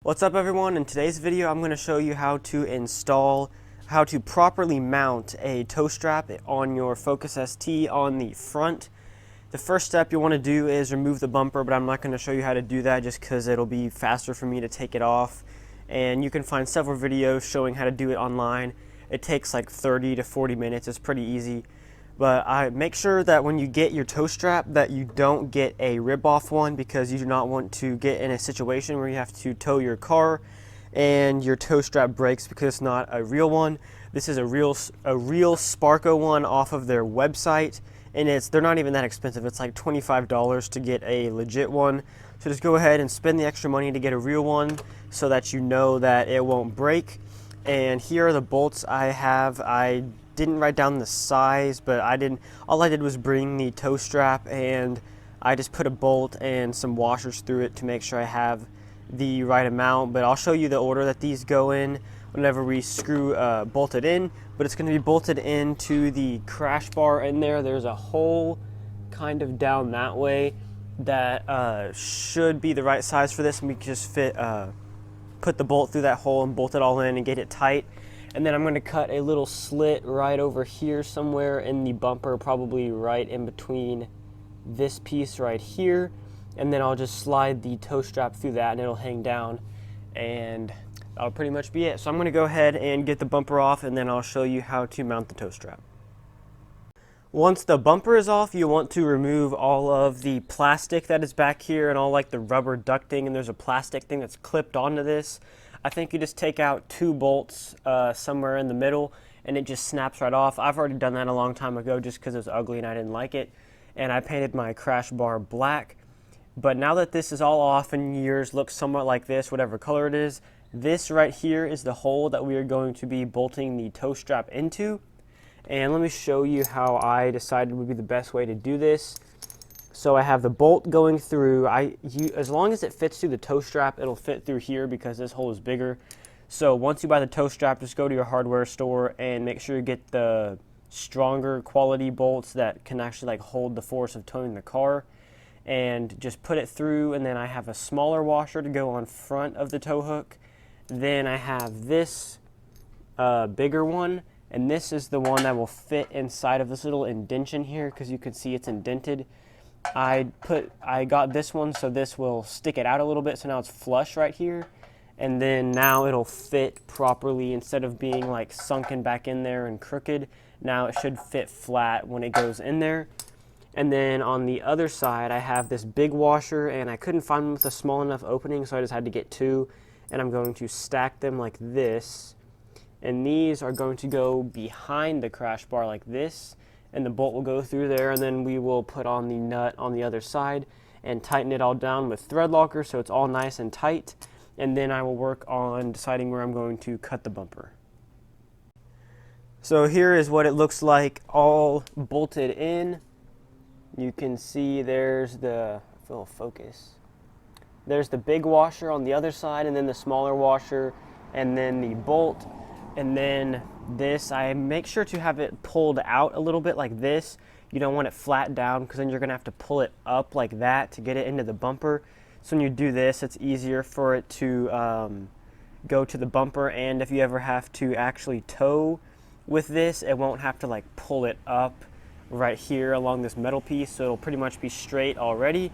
What's up everyone? In today's video I'm going to show you how to properly mount a tow strap on your Focus ST on the front. The first step you want to do is remove the bumper, but I'm not going to show you how to do that just because it'll be faster for me to take it off. And you can find several videos showing how to do it online. It takes like 30 to 40 minutes, it's pretty easy. But I make sure that when you get your tow strap that you don't get a rip-off one, because you do not want to get in a situation where you have to tow your car and your tow strap breaks because it's not a real one. This is a real Sparco one off of their website, and they're not even that expensive. It's like $25 to get a legit one. So just go ahead and spend the extra money to get a real one so that you know that it won't break. And here are the bolts I have. I didn't write down the size, but all I did was bring the tow strap and I just put a bolt and some washers through it to make sure I have the right amount. But I'll show you the order that these go in whenever we bolt it in. But it's going to be bolted into the crash bar in there. There's a hole kind of down that way that should be the right size for this, and we can just put the bolt through that hole and bolt it all in and get it tight. And then I'm going to cut a little slit right over here somewhere in the bumper, probably right in between this piece right here. And then I'll just slide the tow strap through that and it'll hang down, and that'll pretty much be it. So I'm going to go ahead and get the bumper off, and then I'll show you how to mount the tow strap. Once the bumper is off, you want to remove all of the plastic that is back here and all like the rubber ducting, and there's a plastic thing that's clipped onto this. I think you just take out 2 bolts somewhere in the middle and it just snaps right off. I've already done that a long time ago just because it was ugly and I didn't like it. And I painted my crash bar black. But now that this is all off and yours looks somewhat like this, whatever color it is, this right here is the hole that we are going to be bolting the tow strap into. And let me show you how I decided would be the best way to do this. So I have the bolt going through. As long as it fits through the tow strap, it'll fit through here because this hole is bigger. So once you buy the tow strap, just go to your hardware store and make sure you get the stronger quality bolts that can actually like hold the force of towing the car, and just put it through. And then I have a smaller washer to go on front of the tow hook. Then I have this bigger one, and this is the one that will fit inside of this little indentation here, because you can see it's indented. I got this one so this will stick it out a little bit, so now it's flush right here, and then now it'll fit properly instead of being like sunken back in there and crooked. Now it should fit flat when it goes in there. And then on the other side I have this big washer, and I couldn't find one with a small enough opening, so I just had to get 2, and I'm going to stack them like this, and these are going to go behind the crash bar like this, and the bolt will go through there, and then we will put on the nut on the other side and tighten it all down with thread locker so it's all nice and tight. And then I will work on deciding where I'm going to cut the bumper. So here is what it looks like all bolted in. You can see there's the, if it'll focus, there's the big washer on the other side, and then the smaller washer, and then the bolt. And then this, I make sure to have it pulled out a little bit like this. You don't want it flat down, because then you're going to have to pull it up like that to get it into the bumper. So when you do this, it's easier for it to go to the bumper. And if you ever have to actually tow with this, it won't have to like pull it up right here along this metal piece. So it'll pretty much be straight already.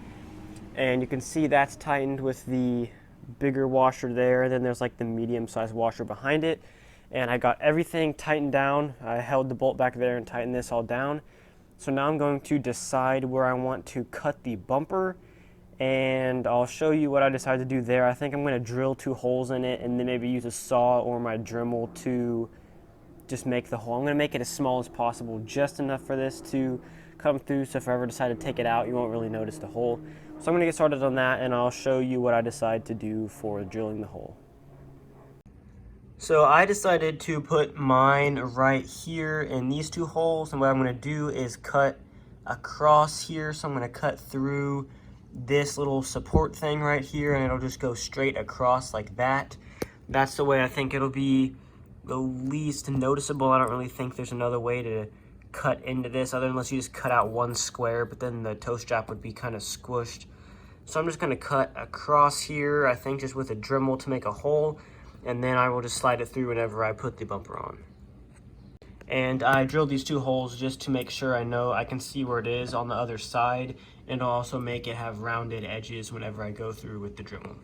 And you can see that's tightened with the bigger washer there. Then there's like the medium-sized washer behind it. And I got everything tightened down. I held the bolt back there and tightened this all down. So now I'm going to decide where I want to cut the bumper, and I'll show you what I decided to do there. I think I'm going to drill 2 holes in it and then maybe use a saw or my Dremel to just make the hole. I'm going to make it as small as possible, just enough for this to come through, so if I ever decide to take it out, you won't really notice the hole. So I'm going to get started on that, and I'll show you what I decide to do for drilling the hole. So I decided to put mine right here in these 2 holes, and what I'm going to do is cut across here. So I'm going to cut through this little support thing right here, and it'll just go straight across like that. That's the way I think it'll be the least noticeable. I don't really think there's another way to cut into this, unless you just cut out one square, but then the tow strap would be kind of squished. So I'm just going to cut across here, I think just with a Dremel to make a hole, and then I will just slide it through whenever I put the bumper on. And I drilled these 2 holes just to make sure I know I can see where it is on the other side, and also make it have rounded edges whenever I go through with the Dremel.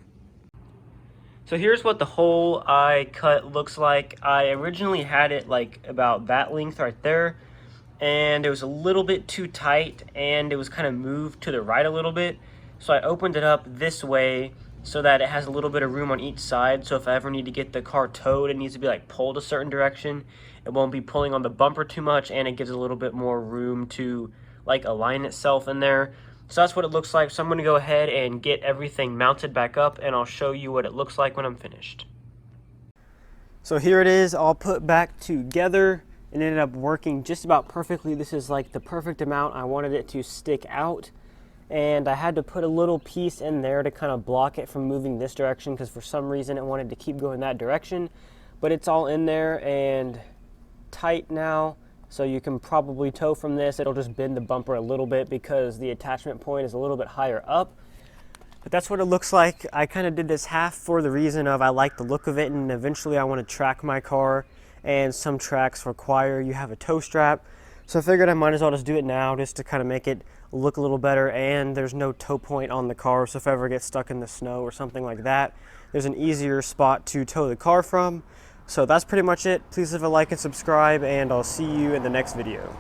So here's what the hole I cut looks like. I originally had it like about that length right there, and it was a little bit too tight, and it was kind of moved to the right a little bit. So I opened it up this way so that it has a little bit of room on each side. So if I ever need to get the car towed, it needs to be like pulled a certain direction. It won't be pulling on the bumper too much, and it gives a little bit more room to like align itself in there. So that's what it looks like. So I'm going to go ahead and get everything mounted back up, and I'll show you what it looks like when I'm finished. So here it is all put back together. It ended up working just about perfectly. This is like the perfect amount. I wanted it to stick out, and I had to put a little piece in there to kind of block it from moving this direction because for some reason it wanted to keep going that direction. But it's all in there and tight now, so you can probably tow from this. It'll just bend the bumper a little bit because the attachment point is a little bit higher up. But that's what it looks like. I kind of did this half for the reason of I like the look of it, and eventually I want to track my car, and some tracks require you have a tow strap. So I figured I might as well just do it now just to kind of make it look a little better, and there's no tow point on the car, so if I ever get stuck in the snow or something like that, there's an easier spot to tow the car from. So that's pretty much it. Please leave a like and subscribe, and I'll see you in the next video.